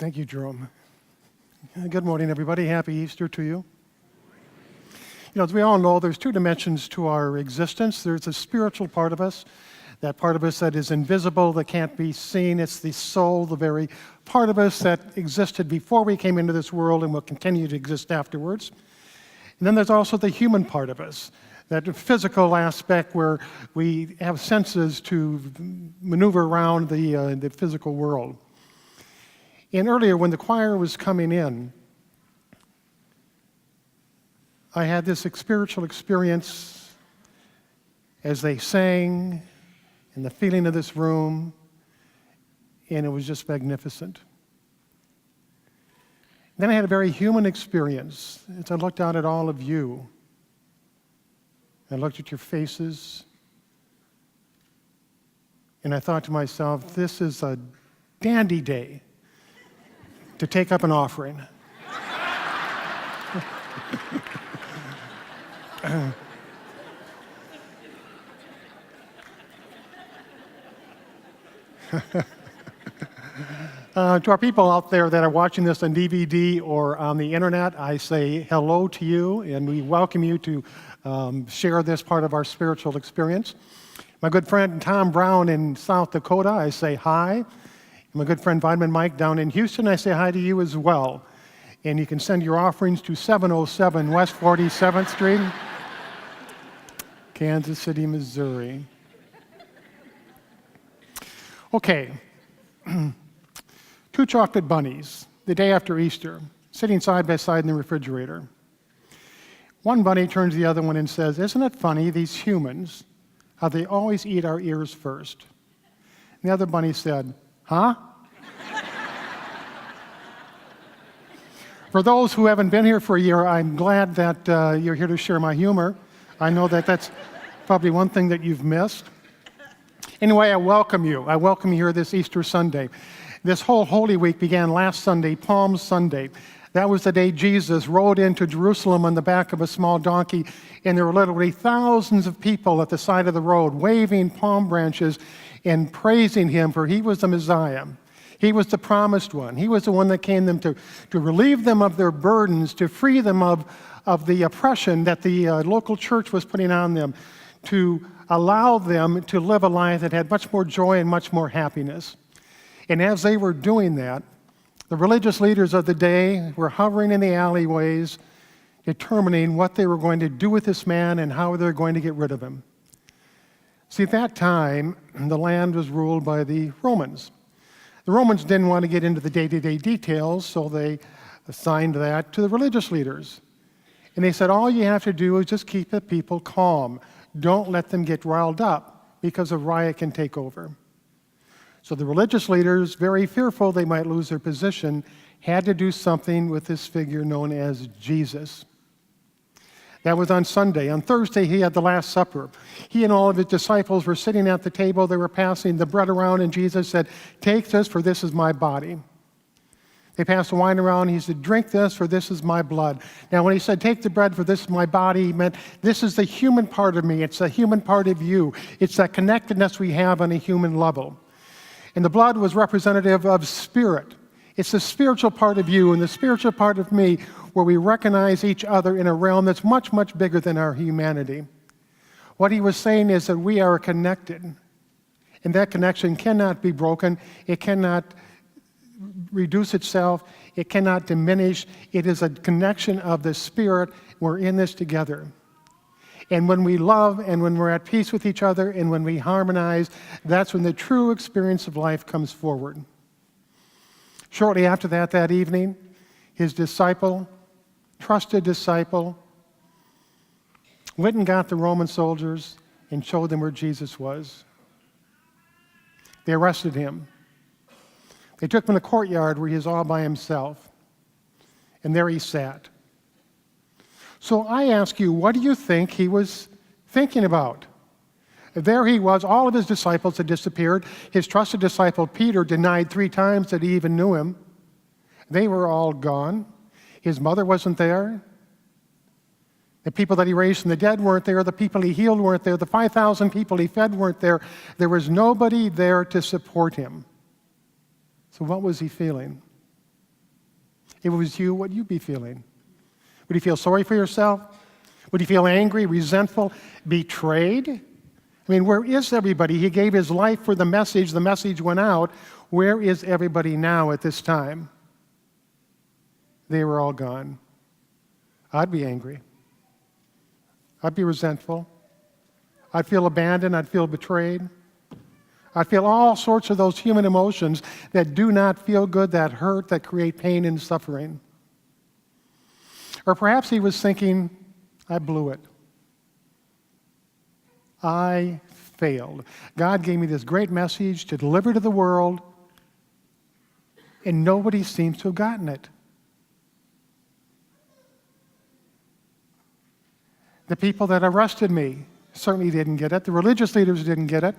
Thank you, Jerome. Good morning, everybody. Happy Easter to you. As we all know, there's two dimensions to our existence. There's a spiritual part of us, that part of us that is invisible, that can't be seen. It's the soul, the very part of us that existed before we came into this world and will continue to exist afterwards. And then there's also the human part of us, that physical aspect where we have senses to maneuver around the physical world. And earlier, when the choir was coming in, I had this spiritual experience as they sang, and the feeling of this room, and it was just magnificent. Then I had a very human experience as I looked out at all of you. I looked at your faces, and I thought to myself, this is a dandy day to take up an offering. To our people out there that are watching this on DVD or on the internet, I say hello to you, and we welcome you to share this part of our spiritual experience. My good friend Tom Brown in South Dakota, I say hi. My good friend Vitamin Mike down in Houston, I say hi to you as well. And you can send your offerings to 707 West 47th Street, Kansas City, Missouri. Okay. Two chocolate bunnies, the day after Easter, sitting side by side in the refrigerator. One bunny turns to the other one and says, "Isn't it funny, these humans, how they always eat our ears first?" And the other bunny said, "Huh?" For those who haven't been here for a year, I'm glad that you're here to share my humor. I know that that's probably one thing that you've missed. Anyway, I welcome you. I welcome you here this Easter Sunday. This whole Holy Week began last Sunday, Palm Sunday. That was the day Jesus rode into Jerusalem on the back of a small donkey, and there were literally thousands of people at the side of the road waving palm branches and praising him, for he was the Messiah. He was the promised one. He was the one that came them to relieve them of their burdens, to free them of the oppression that the local church was putting on them, to allow them to live a life that had much more joy and much more happiness. And as they were doing that, the religious leaders of the day were hovering in the alleyways, determining what they were going to do with this man and how they were going to get rid of him. See, at that time, the land was ruled by the Romans. The Romans didn't want to get into the day-to-day details, so they assigned that to the religious leaders. And they said, all you have to do is just keep the people calm. Don't let them get riled up, because a riot can take over. So the religious leaders, very fearful they might lose their position, had to do something with this figure known as Jesus. That was on Sunday. On Thursday, he had the Last Supper. He and all of his disciples were sitting at the table. They were passing the bread around, and Jesus said, "Take this, for this is my body." They passed the wine around. He said, "Drink this, for this is my blood." Now, when he said, "Take the bread, for this is my body," he meant this is the human part of me. It's the human part of you. It's that connectedness we have on a human level. And the blood was representative of spirit. It's the spiritual part of you and the spiritual part of me where we recognize each other in a realm that's much, much bigger than our humanity. What he was saying is that we are connected. And that connection cannot be broken. It cannot reduce itself. It cannot diminish. It is a connection of the spirit. We're in this together. And when we love and when we're at peace with each other and when we harmonize, that's when the true experience of life comes forward. Shortly after that evening, his disciple, trusted disciple, went and got the Roman soldiers and showed them where Jesus was. They arrested him. They took him in the courtyard where he was all by himself. And there he sat. So I ask you, what do you think he was thinking about? There he was, all of his disciples had disappeared. His trusted disciple Peter denied 3 times that he even knew him. They were all gone. His mother wasn't there. The people that he raised from the dead weren't there. The people he healed weren't there. The 5,000 people he fed weren't there. There was nobody there to support him. So what was he feeling? If it was you, what would you be feeling? Would you feel sorry for yourself? Would you feel angry, resentful, betrayed? I mean, where is everybody? He gave his life for the message went out. Where is everybody now at this time? They were all gone. I'd be angry. I'd be resentful. I'd feel abandoned. I'd feel betrayed. I'd feel all sorts of those human emotions that do not feel good, that hurt, that create pain and suffering. Or perhaps he was thinking, I blew it. I failed. God gave me this great message to deliver to the world, and nobody seems to have gotten it. The people that arrested me certainly didn't get it. The religious leaders didn't get it.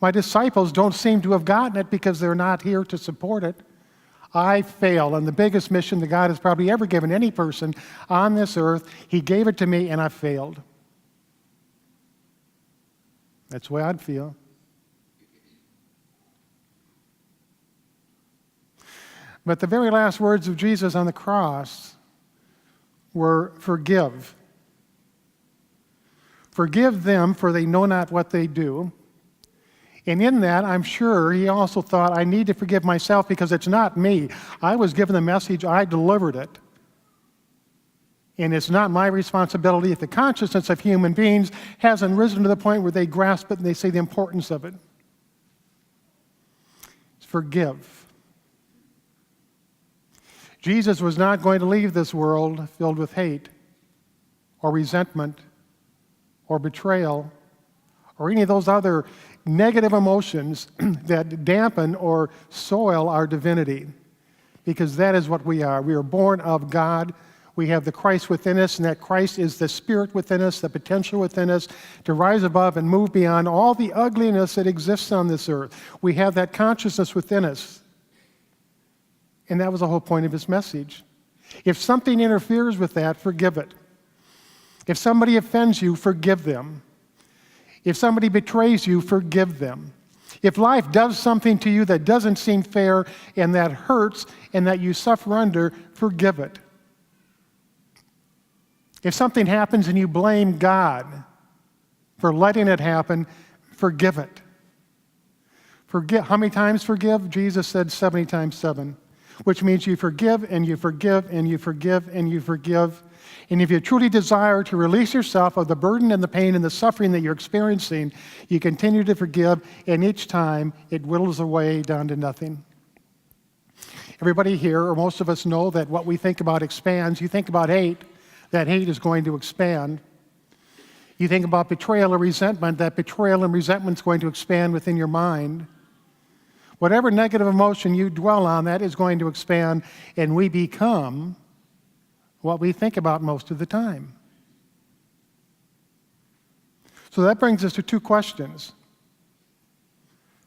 My disciples don't seem to have gotten it because they're not here to support it. I failed on the biggest mission that God has probably ever given any person on this earth. He gave it to me, and I failed. That's the way I'd feel. But the very last words of Jesus on the cross were, forgive. Forgive them, for they know not what they do. And in that, I'm sure he also thought, I need to forgive myself because it's not me. I was given the message, I delivered it. And it's not my responsibility if the consciousness of human beings hasn't risen to the point where they grasp it and they see the importance of it. It's forgive. Jesus was not going to leave this world filled with hate or resentment or betrayal or any of those other negative emotions that dampen or soil our divinity, because that is what we are. We are born of God. We have the Christ within us, and that Christ is the spirit within us, the potential within us to rise above and move beyond all the ugliness that exists on this earth. We have that consciousness within us. And that was the whole point of his message. If something interferes with that, forgive it. If somebody offends you, forgive them. If somebody betrays you, forgive them. If life does something to you that doesn't seem fair and that hurts and that you suffer under, forgive it. If something happens and you blame God for letting it happen, forgive it. Forgive. How many times forgive? Jesus said 70 times 7, which means you forgive and you forgive and you forgive and you forgive. And if you truly desire to release yourself of the burden and the pain and the suffering that you're experiencing, you continue to forgive, and each time it whittles away down to nothing. Everybody here, or most of us, know that what we think about expands. You think about hate, that hate is going to expand. You think about betrayal or resentment, that betrayal and resentment is going to expand within your mind. Whatever negative emotion you dwell on, that is going to expand, and we become what we think about most of the time. So that brings us to two questions.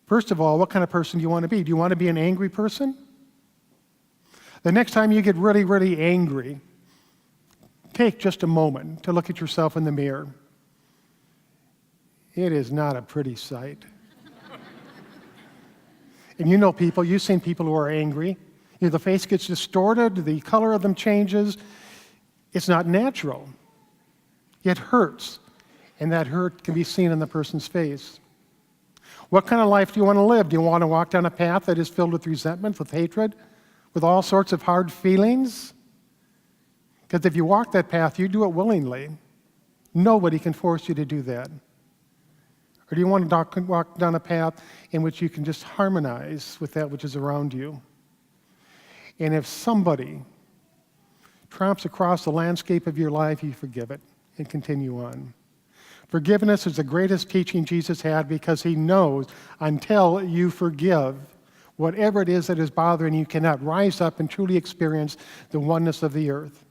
First of all, what kind of person do you want to be? Do you want to be an angry person? The next time you get really, really angry, take just a moment to look at yourself in the mirror. It is not a pretty sight. And you know people, you've seen people who are angry. You know, the face gets distorted, the color of them changes. It's not natural. It hurts, and that hurt can be seen in the person's face. What kind of life do you want to live? Do you want to walk down a path that is filled with resentment, with hatred, with all sorts of hard feelings? Because if you walk that path, you do it willingly. Nobody can force you to do that. Or do you want to walk down a path in which you can just harmonize with that which is around you? And if somebody tramps across the landscape of your life, you forgive it and continue on. Forgiveness is the greatest teaching Jesus had, because he knows until you forgive, whatever it is that is bothering you cannot rise up and truly experience the oneness of the earth.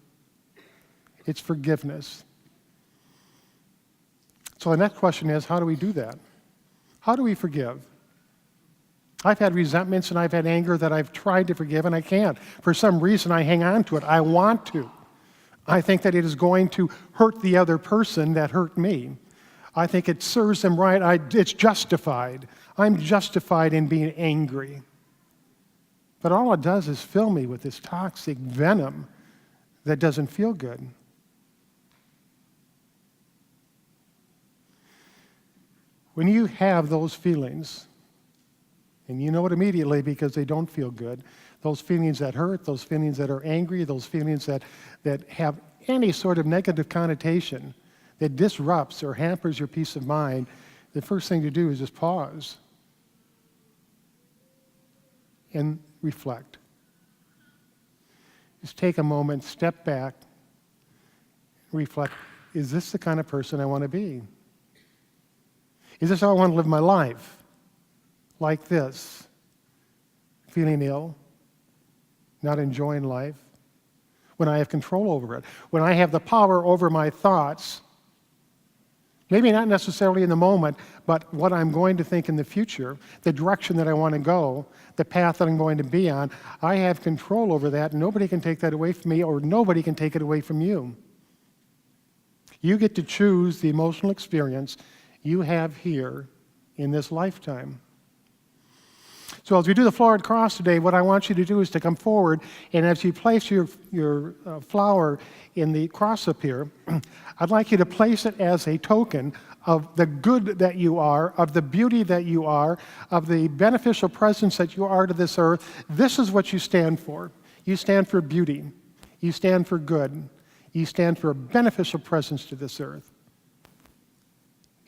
It's forgiveness. So the next question is, how do we do that? How do we forgive? I've had resentments and I've had anger that I've tried to forgive, and I can't. For some reason, I hang on to it. I want to. I think that it is going to hurt the other person that hurt me. I think it serves them right. It's justified. I'm justified in being angry. But all it does is fill me with this toxic venom that doesn't feel good. When you have those feelings, and you know it immediately because they don't feel good, those feelings that hurt, those feelings that are angry, those feelings that have any sort of negative connotation that disrupts or hampers your peace of mind, the first thing to do is just pause and reflect. Just take a moment, step back, reflect. Is this the kind of person I want to be? Is this how I want to live my life? Like this? Feeling ill? Not enjoying life? When I have control over it? When I have the power over my thoughts? Maybe not necessarily in the moment, but what I'm going to think in the future, the direction that I want to go, the path that I'm going to be on, I have control over that, and nobody can take that away from me, or nobody can take it away from you. You get to choose the emotional experience you have here in this lifetime. So as we do the flowered cross today, what I want you to do is to come forward, and as you place your flower in the cross up here, I'd like you to place it as a token of the good that you are, of the beauty that you are, of the beneficial presence that you are to this earth. This is what you stand for. You stand for beauty. You stand for good. You stand for a beneficial presence to this earth.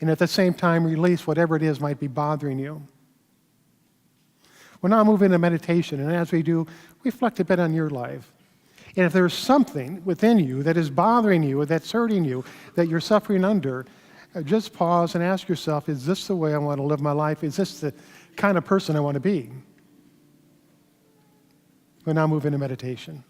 And at the same time, release whatever it is might be bothering you. We'll now move into meditation, and as we do, reflect a bit on your life. And if there's something within you that is bothering you, or that's hurting you, that you're suffering under, just pause and ask yourself, is this the way I want to live my life? Is this the kind of person I want to be? We'll now move into meditation.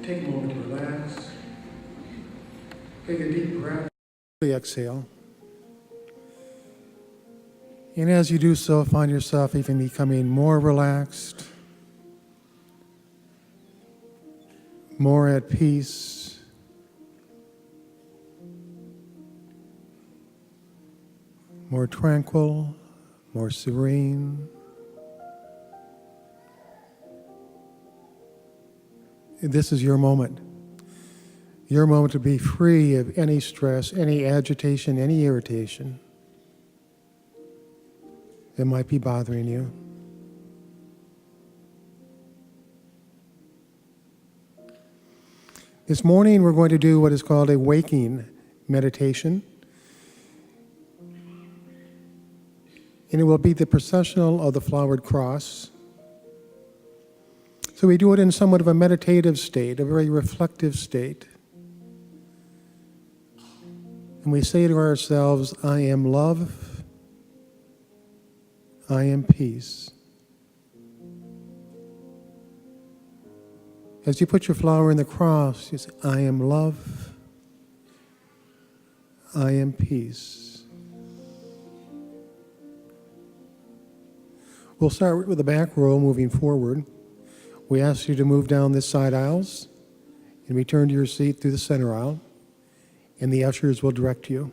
Take a moment to relax. Take a deep breath. Exhale. And as you do so, find yourself even becoming more relaxed, more at peace, more tranquil, more serene. This is your moment. Your moment to be free of any stress, any agitation, any irritation. that might be bothering you. This morning we're going to do what is called a waking meditation. And it will be the processional of the flowered cross. So we do it in somewhat of a meditative state, a very reflective state. And we say to ourselves, I am love, I am peace. As you put your flower in the cross, you say, I am love, I am peace. We'll start with the back row moving forward. We ask you to move down this side aisles and return to your seat through the center aisle, and the ushers will direct you.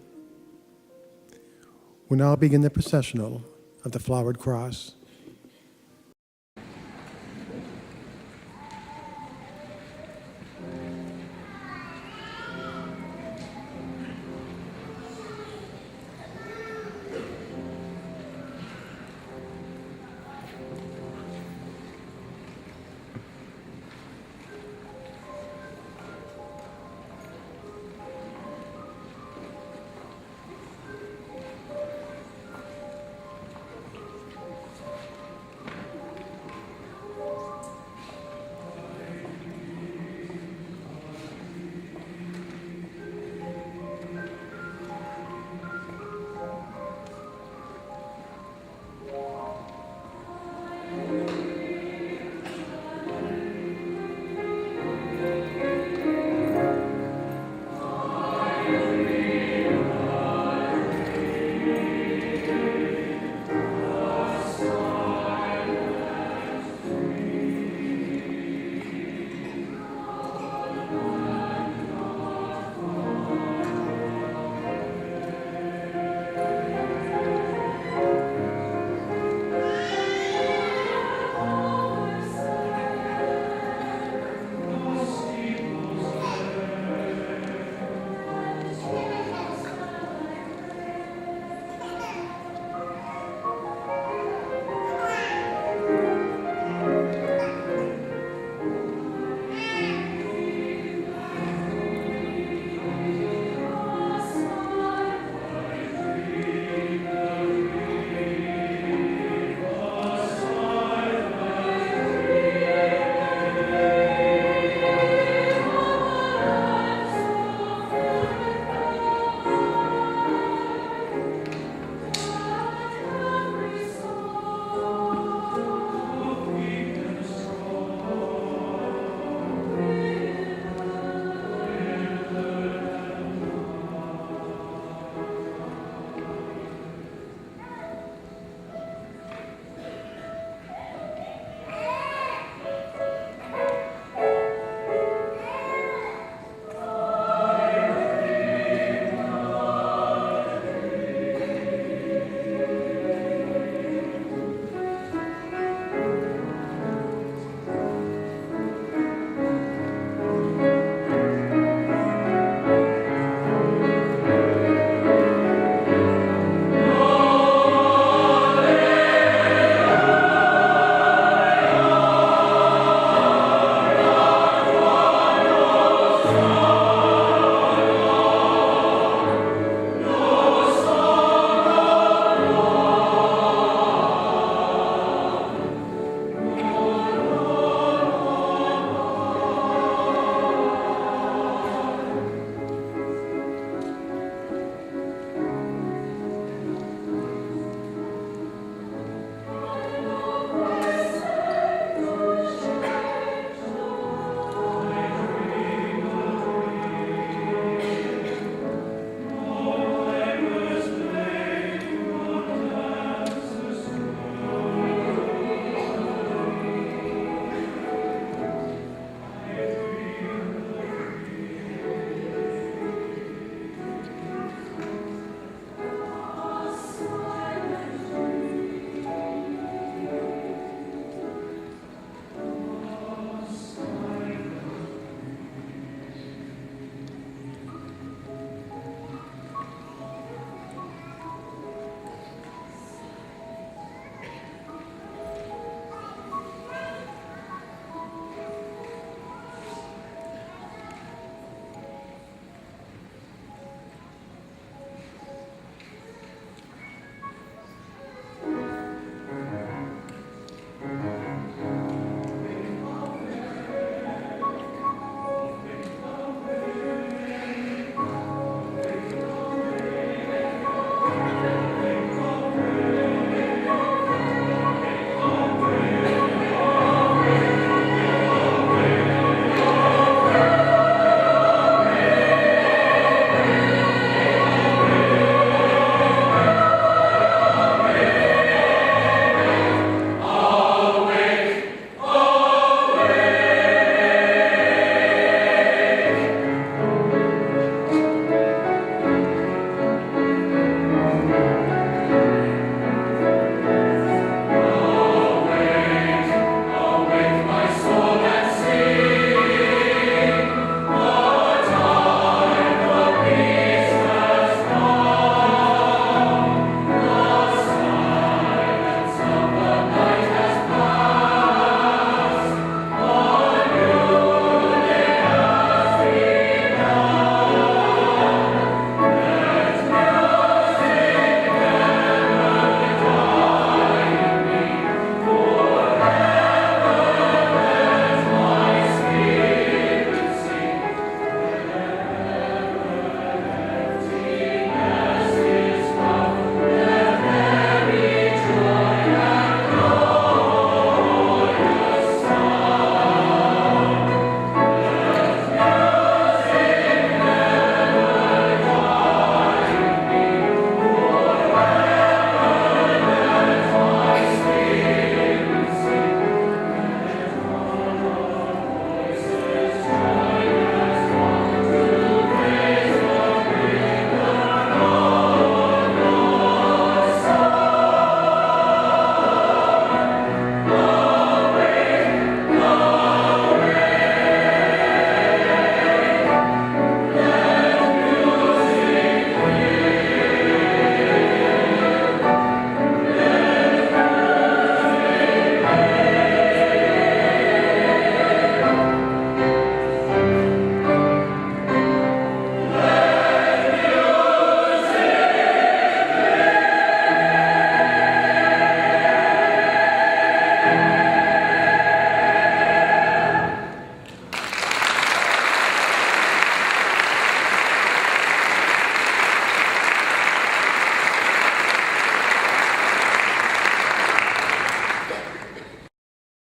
We'll now begin the processional of the flowered cross.